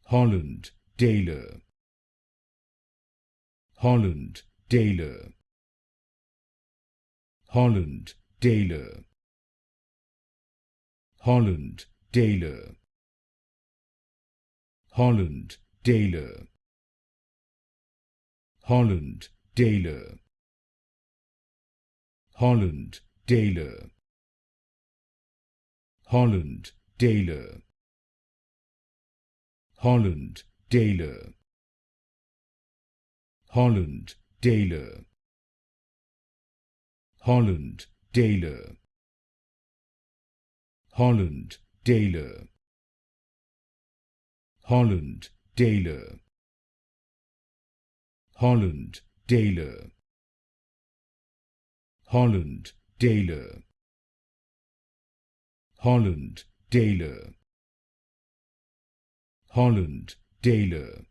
Holland Taylor, Holland Taylor, Holland Taylor, Holland Taylor, Holland Taylor, Holland Taylor, Holland Taylor, Holland Taylor, Holland Taylor, Holland Taylor, Holland Taylor, Holland Taylor, Holland Taylor, Holland Taylor, Holland Taylor, Holland Taylor, Holland Taylor,